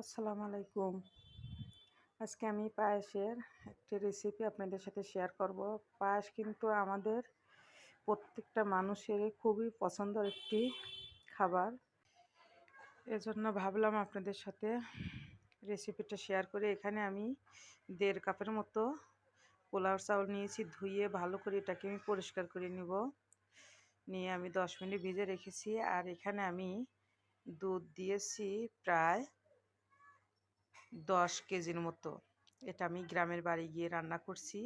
আসসালামু আলাইকুম। আজকে আমি পায়েসের একটি রেসিপি আপনাদের সাথে শেয়ার করব। পায়েস কিন্তু আমাদের প্রত্যেকটা মানুষেরই খুবই পছন্দের একটি খাবার। এজন্য ভাবলাম আপনাদের সাথে রেসিপিটা শেয়ার করে। এখানে আমি 1.5 কাপের মতো পোলাও চাউল নিয়েছি। ধুয়ে ভালো করে এটাকে আমি পরিষ্কার করে নিব। নিয়ে আমি 10 মিনিট ভিজে রেখেছি। আর এখানে আমি দুধ দিয়েছি প্রায় 10 কেজির মতো। এটা আমি গ্রামের বাড়ি গিয়ে রান্না করছি।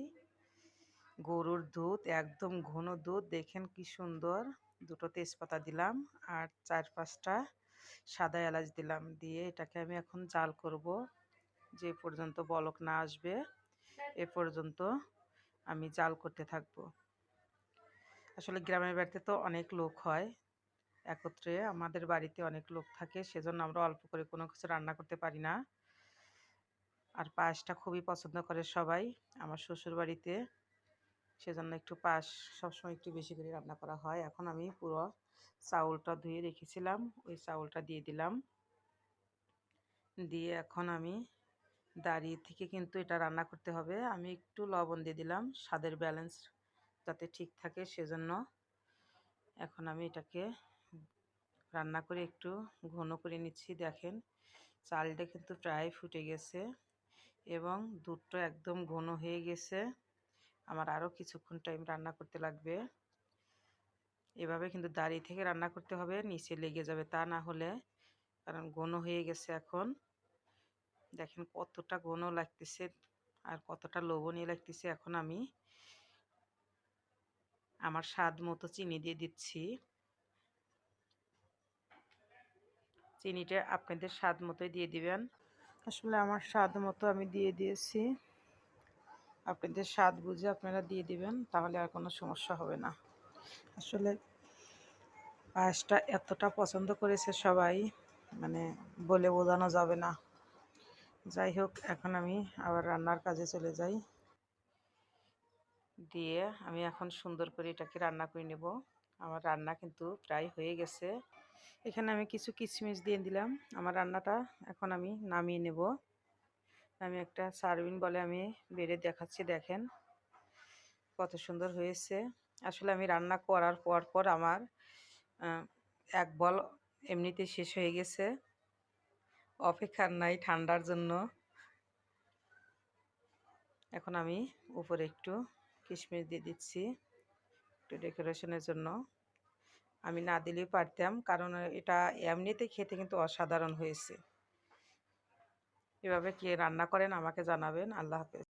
গরুর দুধ, একদম ঘন দুধ, দেখেন কি সুন্দর। 2টো তেজপাতা দিলাম আর 4-5টা সাদা এলাচ দিলাম। দিয়ে এটাকে আমি এখন জাল করব। যে পর্যন্ত বলক না আসবে এ পর্যন্ত আমি জাল করতে থাকব। আসলে গ্রামের বাড়িতে তো অনেক লোক হয় একত্রে, আমাদের বাড়িতে অনেক লোক থাকে, সেজন্য আমরা অল্প করে কোনো কিছু রান্না করতে পারি না। আর পায়েসটা খুবই পছন্দ করে সবাই আমার শ্বশুর বাড়িতে, সেজন্য একটু পায়েস সবসময় একটু বেশি করে রান্না করা হয়। এখন আমি পুরো চাউলটা ধুয়ে রেখেছিলাম, ওই চাউলটা দিয়ে দিলাম। দিয়ে এখন আমি দাঁড়িয়ে থেকে কিন্তু এটা রান্না করতে হবে। আমি একটু লবণ দিয়ে দিলাম স্বাদের ব্যালেন্স যাতে ঠিক থাকে, সেজন্য। এখন আমি এটাকে রান্না করে একটু ঘন করে নিচ্ছি। দেখেন চালটা কিন্তু প্রায় ফুটে গেছে এবং দুধটা একদম ঘন হয়ে গেছে। আমার আরও কিছুক্ষণ টাইম রান্না করতে লাগবে। এভাবে কিন্তু দাঁড়িয়ে থেকে রান্না করতে হবে, নিচে লেগে যাবে তা না হলে, কারণ ঘন হয়ে গেছে এখন। দেখেন কতটা ঘন লাগতেছে আর কতটা লোভনীয় লাগতেছে। এখন আমি আমার স্বাদ মতো চিনি দিয়ে দিচ্ছি। চিনিটা আপনাদের স্বাদ মতোই দিয়ে দিবেন। আসলে আমার স্বাদ মতো আমি দিয়ে দিয়েছি। আপনাদের স্বাদ বুঝে আপনারা দিয়ে দিবেন, তাহলে আর কোনো সমস্যা হবে না। আসলে পায়েসটা এতটা পছন্দ করেছে সবাই, মানে বলে বোঝানো যাবে না। যাই হোক, এখন আমি আবার রান্নার কাজে চলে যাই। দিয়ে আমি এখন সুন্দর করে এটাকে রান্না করে নেব। আমার রান্না কিন্তু প্রায় হয়ে গেছে। এখানে আমি কিছু কিশমিশ দিয়ে দিলাম। আমার রান্নাটা এখন আমি নামিয়ে নেব। আমি একটা সার্ভিং বলে আমি বেড়ে দেখাচ্ছি, দেখেন কত সুন্দর হয়েছে। আসলে আমি রান্না করার পর আমার এক বল এমনিতে শেষ হয়ে গেছে, অপেক্ষার নাই ঠান্ডার জন্য। এখন আমি উপরে একটু কিশমিশ দিয়ে দিচ্ছি একটু ডেকোরেশনের জন্য। আমি না দিলেও পারতাম, কারণ এটা এমনিতে খেতে কিন্তু অসাধারণ হয়েছে। এভাবে কে রান্না করেন আমাকে জানাবেন। আল্লাহ হাফেজ।